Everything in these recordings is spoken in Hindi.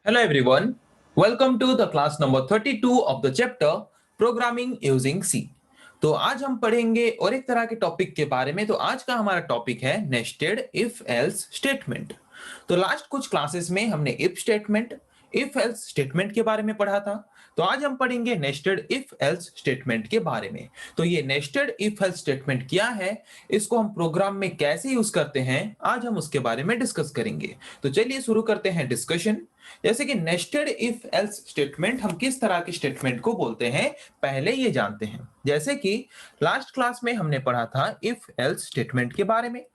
Hello everyone. Welcome to the class number 32 of the chapter Programming using C. तो आज हम पढ़ेंगे और एक तरह के टॉपिक के बारे में। तो आज का हमारा टॉपिक है नेस्टेड इफ एल्स स्टेटमेंट। तो लास्ट कुछ क्लासेस में हमने if statement, if else statement के बारे में पढ़ा था। तो आज हम पढ़ेंगे नेस्टेड इफ एल्स स्टेटमेंट के बारे में। तो ये नेस्टेड इफ एल्स स्टेटमेंट क्या है, इसको हम प्रोग्राम में कैसे यूज करते हैं, आज हम उसके बारे में डिस्कस करेंगे। तो चलिए शुरू करते हैं डिस्कशन। जैसे कि नेस्टेड इफ एल्स स्टेटमेंट हम किस तरह के स्टेटमेंट को बोलते हैं, पहले ये जानते हैं। जैसे कि लास्ट क्लास में हमने पढ़ा था इफ एल्स स्टेटमेंट के बारे में।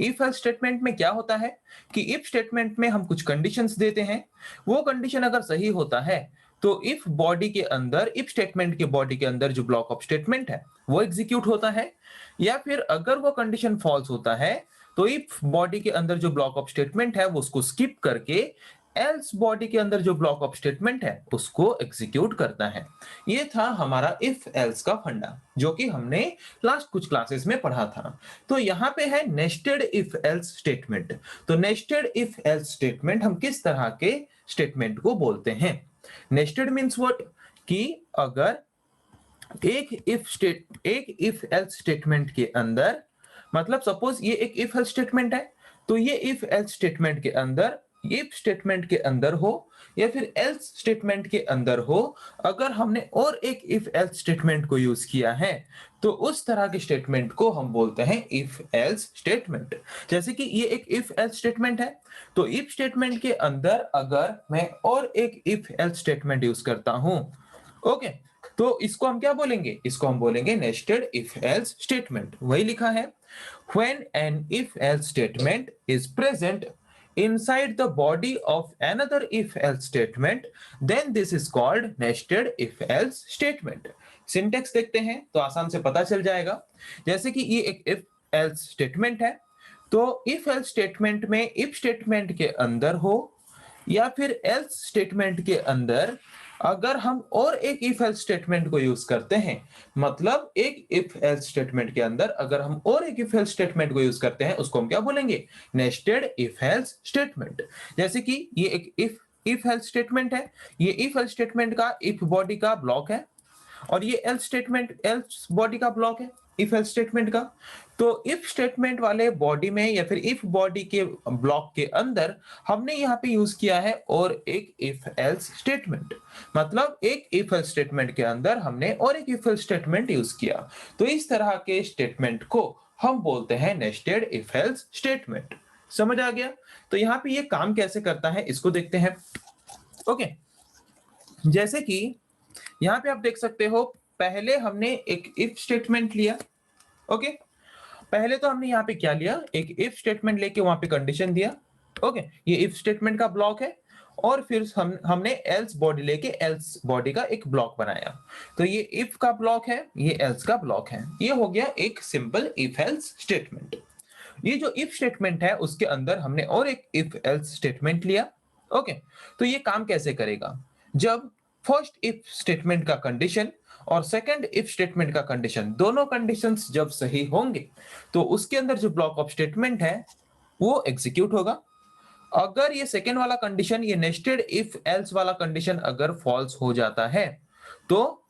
इफ एल्स स्टेटमेंट में क्या होता है कि इफ स्टेटमेंट में हम कुछ कंडीशंस देते हैं, वो कंडीशन अगर सही होता है तो इफ बॉडी के अंदर, इफ स्टेटमेंट के बॉडी के अंदर जो ब्लॉक ऑफ स्टेटमेंट है वो एग्जीक्यूट होता है। या फिर अगर वो कंडीशन फॉल्स होता है तो इफ बॉडी के अंदर जो ब्लॉक ऑफ स्टेटमेंट है वो उसको स्किप करके एल्स बॉडी के अंदर जो ब्लॉक ऑफ स्टेटमेंट है उसको एग्जीक्यूट करता है। ये था हमारा इफ एल्स का फंडा, जो कि हमने लास्ट कुछ क्लासेस में पढ़ा था। तो यहाँ पे है नेस्टेड इफ एल्स स्टेटमेंट। तो नेस्टेड इफ एल्स स्टेटमेंट हम किस तरह के स्टेटमेंट को बोलते हैं। नेस्टेड मीन्स व्हाट, कि अगर एक इफ एल्स स्टेटमेंट के अंदर, मतलब सपोज ये एक इफ एल्स स्टेटमेंट है, तो ये इफ एल्स स्टेटमेंट के अंदर, इफ स्टेटमेंट के अंदर हो या फिर एल्स स्टेटमेंट के अंदर हो, अगर हमने और एक इफ एल्स स्टेटमेंट को यूज किया है तो उस तरह के स्टेटमेंट को हम बोलते हैं इफ एल्स स्टेटमेंट। जैसे कि ये एक इफ एल्स स्टेटमेंट है, तो इफ स्टेटमेंट के अंदर अगर मैं और एक इफ एल्स स्टेटमेंट यूज करता हूं, ओके, तो इसको हम क्या बोलेंगे, इसको हम बोलेंगे नेस्टेड इफ एल्स स्टेटमेंट। वही लिखा है, when an if else statement is present inside the body of another if else statement, then this is called nested if else statement। Syntax देखते हैं तो आसान से पता चल जाएगा। जैसे कि ये एक if else स्टेटमेंट है, तो if else स्टेटमेंट में if स्टेटमेंट के अंदर हो या फिर else स्टेटमेंट के अंदर अगर हम और एक इफ एल्स स्टेटमेंट को यूज करते हैं, मतलब एक इफ एल्स स्टेटमेंट के अंदर अगर हम और एक इफ एल्स स्टेटमेंट को यूज करते हैं, उसको हम क्या बोलेंगे, नेस्टेड इफ एल्स स्टेटमेंट। जैसे कि ये एक इफ एल्स स्टेटमेंट है, ये इफ एल्स स्टेटमेंट का इफ बॉडी का ब्लॉक है और ये एल्स स्टेटमेंट एल्स बॉडी का ब्लॉक है इफ एल्स स्टेटमेंट का। तो इफ स्टेटमेंट वाले बॉडी में या फिर इफ बॉडी के ब्लॉक के अंदर हमने यहाँ पे यूज किया है और एक इफ एल्स स्टेटमेंट, मतलब एक इफ एल्स स्टेटमेंट के अंदर हमने और एक इफ एल्स स्टेटमेंट यूज किया। तो इस तरह के स्टेटमेंट को हम बोलते हैं नेस्टेड इफ एल्स स्टेटमेंट। समझ आ गया। तो यहाँ पे ये काम कैसे करता है इसको देखते हैं। ओके, जैसे कि यहाँ पे आप देख सकते हो, पहले हमने एक इफ स्टेटमेंट लिया। ओके, पहले तो हमने यहाँ पे क्या लिया, एक इफ स्टेटमेंट लेके वहां पे कंडीशन दिया। ओके, ये इफ स्टेटमेंट का ब्लॉक है और फिर हमने एल्स बॉडी लेके एल्स बॉडी का एक ब्लॉक बनाया। तो ये इफ का ब्लॉक है, ये एल्स का ब्लॉक है। ये हो गया एक सिंपल इफ एल्स स्टेटमेंट। ये जो इफ स्टेटमेंट है उसके अंदर हमने और एक इफ एल्स स्टेटमेंट लिया। ओके, तो ये काम कैसे करेगा, जब फर्स्ट इफ स्टेटमेंट का कंडीशन और सेकंड इफ स्टेटमेंट का कंडीशन, दोनों कंडीशंस जब सही होंगे तो उसके अंदर जो ब्लॉक ऑफ स्टेटमेंट है वो एग्जीक्यूट होगा। अगर ये सेकंड वाला कंडीशन, ये नेस्टेड इफ एल्स वाला कंडीशन अगर फॉल्स हो जाता है तो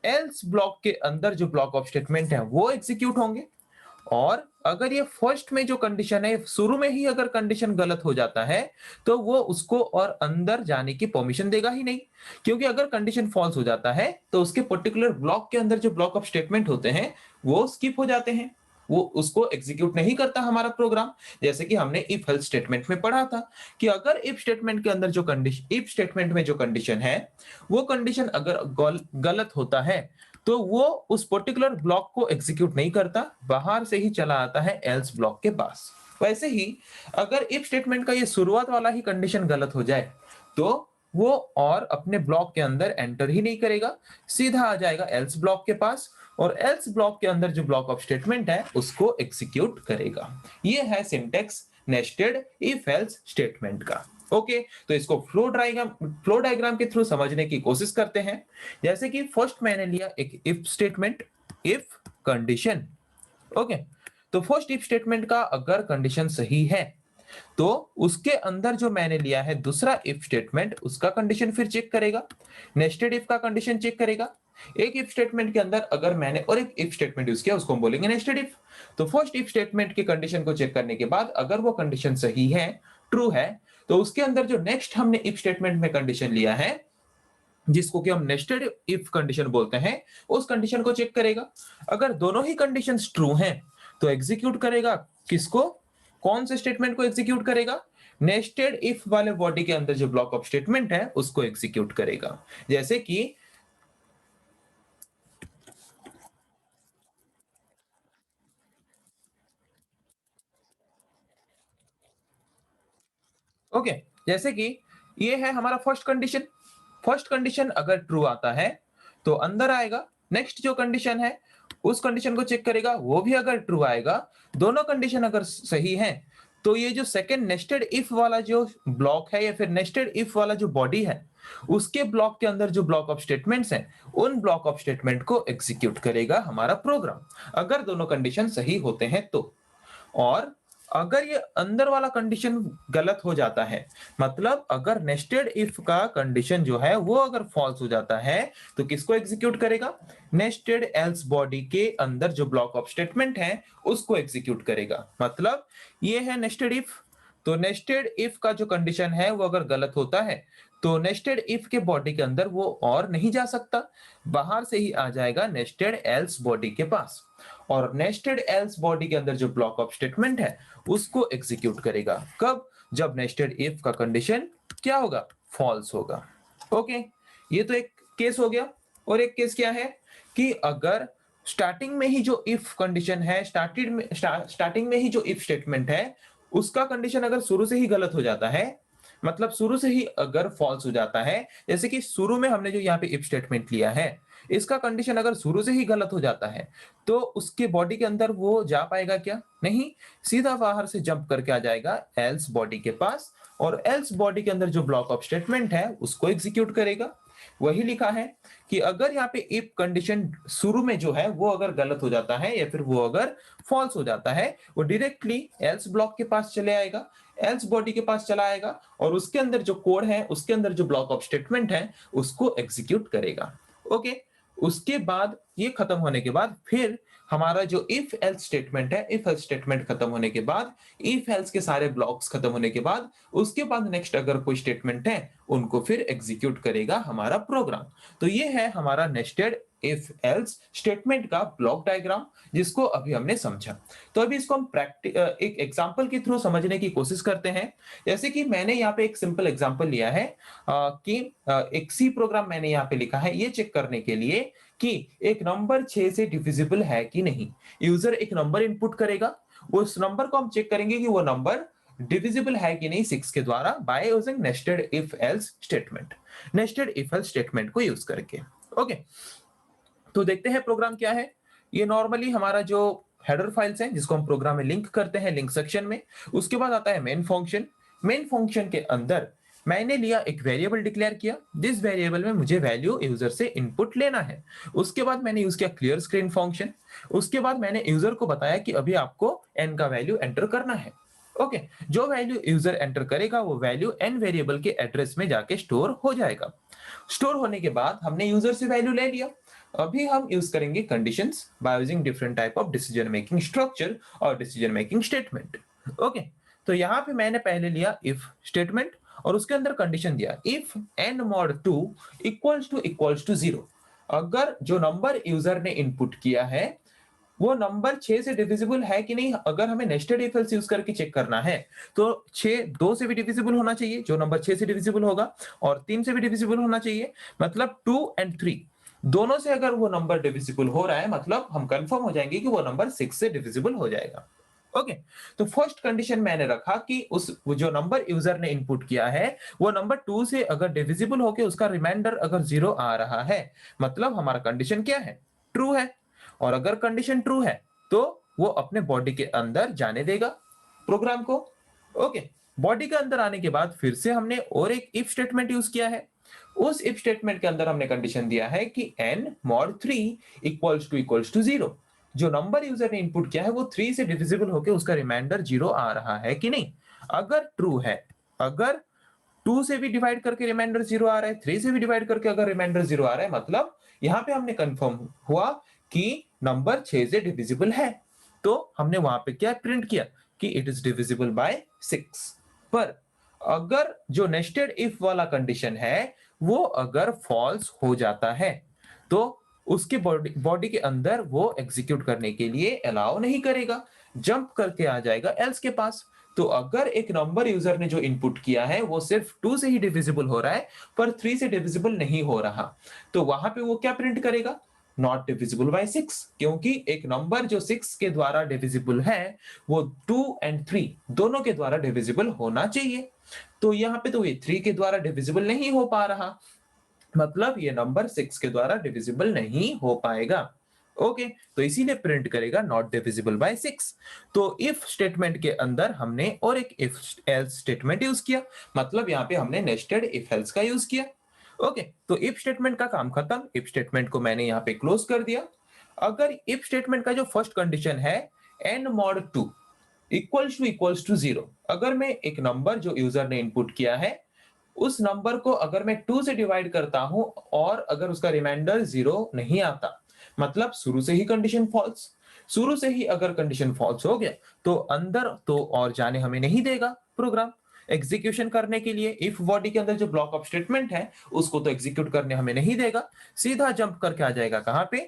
एल्स ब्लॉक के अंदर जो ब्लॉक ऑफ स्टेटमेंट है वो एग्जीक्यूट होंगे। और अगर ये फर्स्ट में जो कंडीशन है, शुरू में ही अगर कंडीशन गलत हो जाता है तो वो उसको और अंदर जाने की परमिशन देगा ही नहीं, क्योंकि अगर कंडीशन फॉल्स हो जाता है तो उसके पर्टिकुलर ब्लॉक के अंदर जो ब्लॉक ऑफ स्टेटमेंट होते हैं वो स्किप हो जाते हैं, वो उसको एग्जीक्यूट नहीं करता हमारा प्रोग्राम। जैसे कि हमने इफ एल्स स्टेटमेंट में पढ़ा था कि अगर इफ स्टेटमेंट के अंदर जो कंडीशन, इफ स्टेटमेंट में जो कंडीशन है वो कंडीशन अगर गलत होता है तो वो उस पर्टिकुलर ब्लॉक को एग्जीक्यूट नहीं करता, बाहर से ही चला आता है एल्स ब्लॉक के पास। वैसे ही अगर इफ स्टेटमेंट का ये शुरुआत वाला ही कंडीशन गलत हो जाए तो वो और अपने ब्लॉक के अंदर एंटर ही नहीं करेगा, सीधा आ जाएगा एल्स ब्लॉक के पास और एल्स ब्लॉक के अंदर जो ब्लॉक ऑफ स्टेटमेंट है उसको एग्जीक्यूट करेगा। ये है syntax nested if else statement का। ओके, तो इसको फ्लो डायग्राम के थ्रू समझने की कोशिश करते हैं। जैसे कि फर्स्ट मैंने लिया एक if statement, if condition. Okay, तो फर्स्ट इफ स्टेटमेंट का अगर कंडीशन सही है तो उसके अंदर जो मैंने लिया है दूसरा इफ स्टेटमेंट, उसका कंडीशन फिर चेक करेगा, नेस्टेड इफ का कंडीशन चेक करेगा। एक इफ स्टेटमेंट के अंदर अगर मैंने और एक इफ स्टेटमेंट यूज किया उसको हम बोलेंगे नेस्टेड इफ। तो फर्स्ट इफ स्टेटमेंट की कंडीशन को चेक करने के बाद अगर वो कंडीशन सही है, ट्रू है, तो उसके अंदर जो नेक्स्ट हमने इफ स्टेटमेंट में कंडीशन लिया है, जिसको कि हम नेस्टेड इफ कंडीशन बोलते हैं, उस कंडीशन को चेक करेगा। अगर दोनों ही कंडीशंस ट्रू हैं तो एग्जीक्यूट करेगा किसको, कौन से स्टेटमेंट को एग्जीक्यूट करेगा, नेस्टेड इफ वाले बॉडी के अंदर जो ब्लॉक ऑफ स्टेटमेंट है उसको एग्जीक्यूट करेगा। जैसे कि ओके, जैसे कि ये है हमारा फर्स्ट कंडीशन। फर्स्ट कंडीशन अगर ट्रू आता है तो अंदर आएगा, नेक्स्ट जो कंडीशन है उस कंडीशन को चेक करेगा, वो भी अगर ट्रू आएगा, दोनों कंडीशन अगर सही है, तो ये जो सेकंड नेस्टेड इफ वाला जो ब्लॉक है या फिर नेस्टेड इफ वाला जो बॉडी है, उसके ब्लॉक के अंदर जो ब्लॉक ऑफ स्टेटमेंट्स हैं, उन ब्लॉक ऑफ स्टेटमेंट को एग्जीक्यूट करेगा हमारा प्रोग्राम, अगर दोनों कंडीशन सही होते हैं तो। और अगर ये अंदर वाला कंडीशन गलत हो जाता है, मतलब अगर नेस्टेड इफ का कंडीशन जो है वो अगर फॉल्स हो जाता है, तो किसको एग्जीक्यूट करेगा, नेस्टेड एल्स बॉडी के अंदर जो ब्लॉक ऑफ स्टेटमेंट है उसको एग्जीक्यूट करेगा। मतलब ये है नेस्टेड इफ, तो नेस्टेड इफ का जो कंडीशन है वो अगर गलत होता है तो नेस्टेड इफ के बॉडी के अंदर वो और नहीं जा सकता, बाहर से ही आ जाएगा नेस्टेड एल्स बॉडी के पास, और नेस्टेड एल्स बॉडी के अंदर जो ब्लॉक ऑफ स्टेटमेंट है उसको एग्जीक्यूट करेगा। कब, जब नेस्टेड इफ का कंडीशन क्या होगा, फॉल्स होगा। ओके, ये तो एक केस हो गया। और एक केस क्या है कि अगर स्टार्टिंग में ही जो इफ कंडीशन है, स्टार्टिंग में ही जो इफ स्टेटमेंट है उसका कंडीशन अगर शुरू से ही गलत हो जाता है, मतलब शुरू से ही अगर फॉल्स हो जाता है, जैसे कि शुरू में हमने जो यहाँ पे इफ स्टेटमेंट लिया है इसका कंडीशन अगर शुरू से ही गलत हो जाता है, तो उसके बॉडी के अंदर वो जा पाएगा क्या, नहीं, सीधा बाहर से जंप करके आ जाएगा एल्स बॉडी के पास, और एल्स बॉडी के अंदर जो ब्लॉक ऑफ स्टेटमेंट है उसको एग्जीक्यूट करेगा। वही लिखा है कि अगर यहाँ पे इफ कंडीशन शुरू में जो है वो अगर गलत हो जाता है या फिर वो अगर फॉल्स हो जाता है, वो डायरेक्टली एल्स ब्लॉक के पास चले आएगा, एल्स बॉडी के पास चला आएगा, और उसके अंदर जो कोड है, उसके अंदर जो ब्लॉक ऑफ स्टेटमेंट है उसको एग्जीक्यूट करेगा। ओके, उसके बाद ये खत्म होने के बाद फिर हमारा जो इफ एल्स स्टेटमेंट है, इफ एल्स स्टेटमेंट खत्म होने के बाद, इफ एल्स के सारे ब्लॉक्स खत्म होने के बाद, उसके बाद नेक्स्ट अगर कोई स्टेटमेंट है उनको फिर एग्जीक्यूट करेगा हमारा प्रोग्राम। तो ये है हमारा नेस्टेड इफ एल्स स्टेटमेंट का ब्लॉक डायग्राम, जिसको अभी हमने समझा। तो अभी इसको हम एक एग्जांपल के थ्रू समझने की कोशिश करते हैं। जैसे कि मैंने यहाँ पे एक सिंपल एग्जांपल लिया है कि एक सी प्रोग्राम मैंने यहाँ पे लिखा है ये चेक करने के लिए कि एक नंबर 6 से डिविजिबल है कि नहीं। यूजर एक नंबर इनपुट करेगा, उस नंबर को हम चेक करेंगे कि वो नंबर डिविजिबल है कि नहीं 6 के द्वारा, by using nested if else statement, nested if else statement को यूज करके। ओके, तो देखते हैं प्रोग्राम क्या है। ये नॉर्मली हमारा जो हेडर फाइल्स हैं जिसको हम प्रोग्राम में लिंक करते हैं लिंक सेक्शन में, उसके बाद आता है मेन फंक्शन। मेन फंक्शन के अंदर मैंने लिया एक वेरिएबल डिक्लेयर किया, जिस वेरिएबल में मुझे वैल्यू यूजर से इनपुट लेना है। उसके बाद मैंने यूज किया क्लियर स्क्रीन फंक्शन। उसके बाद मैंने यूजर को बताया कि अभी आपको n का वैल्यू एंटर करना है। ओके, जो वैल्यू यूजर एंटर करेगा वो वैल्यू n वेरिएबल के एड्रेस में जाके स्टोर हो जाएगा। स्टोर होने के बाद हमने यूजर से वैल्यू ले लिया। अभी हम यूज करेंगे conditions by using different type of decision making structure और डिसीजन मेकिंग स्टेटमेंट। ओके, तो यहाँ पे मैंने पहले लिया इफ स्टेटमेंट और उसके अंदर कंडीशन दिया if n mod 2 equals to 0। अगर जो नंबर यूजर ने इनपुट किया है वो नंबर 6 से डिविजिबल है कि नहीं, अगर हमें नेस्टेड इफ एल्स यूज करके चेक करना है तो 6 2 से भी डिविजिबल होना चाहिए, जो नंबर 6 से डिविजिबल होगा, और 3 से भी डिविजिबल होना चाहिए, मतलब 2 and 3 दोनों से अगर वो नंबर डिविजिबल हो रहा है, मतलब हम कंफर्म हो जाएंगे कि वो नंबर 6 से डिविजिबल हो जाएगा। ओके, तो फर्स्ट कंडीशन मैंने रखा कि उस जो नंबर यूजर ने इनपुट किया है वो नंबर 2 से अगर डिविजिबल होके उसका रिमाइंडर अगर 0 आ रहा है, मतलब हमारा कंडीशन क्या है, ट्रू है। और अगर कंडीशन ट्रू है तो वो अपने बॉडी के अंदर जाने देगा प्रोग्राम को। ओके, बॉडी के अंदर आने के बाद फिर से हमने और एक इफ स्टेटमेंट यूज किया है। उस इफ स्टेटमेंट के अंदर हमने कंडीशन दिया है कि n mod 3 इक्वल्स टू 0। जो नंबर यूजर ने इनपुट किया है वो 3 से डिविजिबल होकर उसका रिमाइंडर 0 आ रहा है कि नहीं। अगर ट्रू है, अगर 2 से भी डिवाइड करके रिमाइंडर 0 आ रहा है, 3 से भी डिवाइड करके अगर रिमाइंडर 0 आ रहा है, मतलब यहाँ पे हमने कंफर्म हुआ कि नंबर 6 से डिविजिबल है। तो हमने वहां पे क्या प्रिंट किया कि इट इज डिविजिबल बाय 6। पर अगर जो नेस्टेड इफ वाला कंडीशन है वो अगर फॉल्स हो जाता है तो उसके बॉडी के अंदर वो एग्जीक्यूट करने के लिए अलाउ नहीं करेगा, जंप करके आ जाएगा एल्स के पास। तो अगर एक नंबर यूजर ने जो इनपुट किया है वो सिर्फ 2 से ही डिविजिबल हो रहा है पर 3 से डिविजिबल नहीं हो रहा, तो वहां पे वो क्या प्रिंट करेगा, नॉट डिविजिबल बाय 6, क्योंकि एक नंबर जो 6 के द्वारा डिविजिबल है वो 2 एंड 3 दोनों के द्वारा डिविजिबल होना चाहिए। तो यहाँ पे तो ये 3 के द्वारा डिविजिबल नहीं हो पा रहा, मतलब ये नंबर 6 के द्वारा डिविजिबल नहीं हो पाएगा। ओके, तो इसीलिए प्रिंट करेगा नॉट डिविजिबल बाय 6। तो इफ स्टेटमेंट के अंदर हमने और एक इफ एल्स स्टेटमेंट यूज किया, मतलब यहाँ पे हमने नेस्टेड इफ एल्स का यूज किया। ओके, तो इफ स्टेटमेंट का काम खत्म, इफ स्टेटमेंट को मैंने यहाँ पे क्लोज कर दिया। अगर इफ स्टेटमेंट का जो फर्स्ट कंडीशन है n mod 2 इक्वल्स टू 0, अगर मैं एक नंबर जो यूजर ने इनपुट किया है उस नंबर को अगर मैं 2 से डिवाइड करता हूं और अगर उसका रिमाइंडर 0 नहीं आता, मतलब शुरू से ही कंडीशन फॉल्स, शुरू से ही अगर कंडीशन फॉल्स हो गया तो अंदर तो और जाने हमें नहीं देगा प्रोग्राम एग्जीक्यूशन करने के लिए। इफ बॉडी के अंदर जो ब्लॉक ऑफ स्टेटमेंट है उसको तो एग्जीक्यूट करने हमें नहीं देगा, सीधा जंप करके आ जाएगा कहां पे,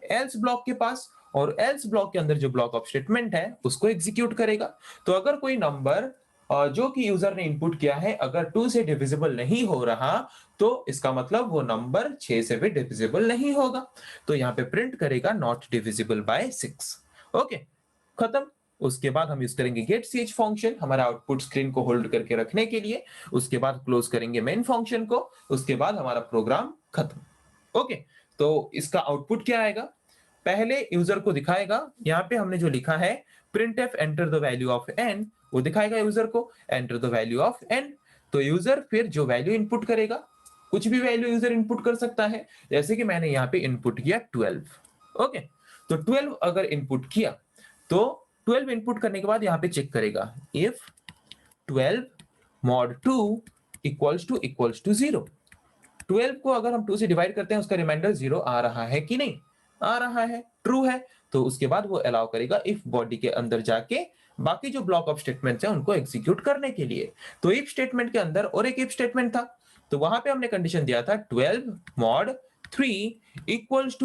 एल्स ब्लॉक के पास, और एल्स ब्लॉक के अंदर जो ब्लॉक ऑफ स्टेटमेंट है उसको एग्जीक्यूट करेगा। तो अगर कोई नंबर जो कि यूजर ने इनपुट किया है अगर 2 से डिविजिबल नहीं हो रहा तो इसका मतलब वो नंबर 6 से भी डिविजिबल नहीं होगा। तो यहाँ पे प्रिंट करेगा नॉट डिविजिबल बाय 6। ओके, खत्म। उसके बाद हम यूज करेंगे गेट ch फंक्शन हमारा आउटपुट स्क्रीन को होल्ड करके रखने के लिए। उसके बाद क्लोज करेंगे मेन फंक्शन को, उसके बाद हमारा प्रोग्राम खत्म। ओके, तो इसका आउटपुट क्या आएगा, पहले यूजर को दिखाएगा, यहाँ पे हमने जो लिखा है printf enter the value of n, वो दिखाएगा यूजर को enter the value of n। तो यूजर फिर जो वैल्यू इनपुट करेगा, कुछ भी वैल्यू यूजर इनपुट कर सकता है, जैसे कि मैंने यहाँ पे इनपुट किया 12। ओके, तो 12 अगर इनपुट किया तो 12 इनपुट करने के बाद यहाँ पे चेक करेगा इफ 12 mod 2 इक्वल्स टू 0। 12 को अगर हम 2 से डिवाइड करते हैं उसका रिमाइंडर 0 आ रहा है कि नहीं, आ रहा है, ट्रू है, तो उसके बाद वो अलाउ करेगा इफ बॉडी के अंदर जाके बाकी जो ब्लॉक ऑफ स्टेटमेंट्स हैं उनको एग्जीक्यूट करने के लिए। तो इफ स्टेटमेंट के अंदर और एक इफ स्टेटमेंट था, तो वहां पे हमने कंडीशन दिया था 12 mod 3 इक्वल्स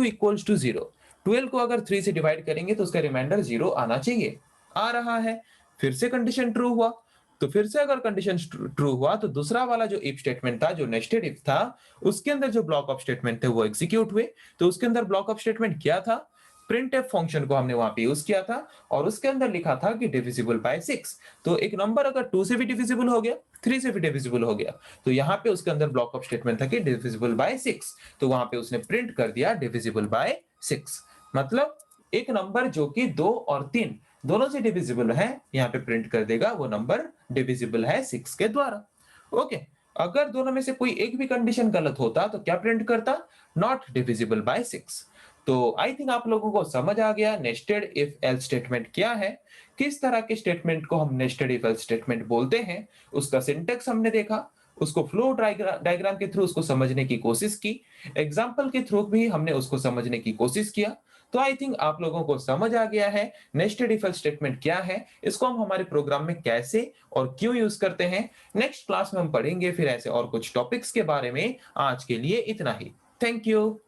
टू 0। 12 को अगर 3 से डिवाइड करेंगे तो उसका रिमाइंडर 0 आना चाहिए, आ रहा है, फिर से कंडीशन ट्रू हुआ। तो फिर से अगर कंडीशन ट्रू हुआ तो दूसरा वाला जो इफ स्टेटमेंट था जो नेस्टेड इफ था उसके अंदर जो ब्लॉक ऑफ स्टेटमेंट थे वो एग्जीक्यूट हुए। तो उसके अंदर ब्लॉक ऑफ स्टेटमेंट क्या था, printf फंक्शन को हमने वहां पे यूज किया था और उसके अंदर लिखा था कि डिविजिबल बाय 6। तो एक नंबर अगर 2 से भी डिविजिबल हो गया, 3 से भी डिविजिबल हो गया, तो यहाँ पे उसके अंदर ब्लॉक ऑफ स्टेटमेंट था कि डिविजिबल बाय 6, तो वहां पे उसने प्रिंट कर दिया डिविजिबल बाय 6। मतलब एक नंबर जो कि 2 और 3 दोनों से डिविजिबल है, यहाँ पे प्रिंट कर देगा वो नंबर डिविजिबल है 6 के द्वारा। ओके, अगर दोनों में से कोई एक भी कंडीशन गलत होता तो क्या प्रिंट करता, नॉट डिविजिबल बाय 6। तो आई थिंक आप लोगों को समझ आ गया नेस्टेड इफ एल्स स्टेटमेंट क्या है, किस तरह के स्टेटमेंट को हम नेस्टेड इफ एल्स स्टेटमेंट बोलते हैं, उसका सिंटेक्स हमने देखा, उसको फ्लो डायग्राम के थ्रू उसको समझने की कोशिश की, एग्जाम्पल के थ्रू भी हमने उसको समझने की कोशिश किया। तो आई थिंक आप लोगों को समझ आ गया है नेस्टेड इफ एल्स स्टेटमेंट क्या है, इसको हम हमारे प्रोग्राम में कैसे और क्यों यूज करते हैं। नेक्स्ट क्लास में हम पढ़ेंगे फिर ऐसे और कुछ टॉपिक्स के बारे में। आज के लिए इतना ही, थैंक यू।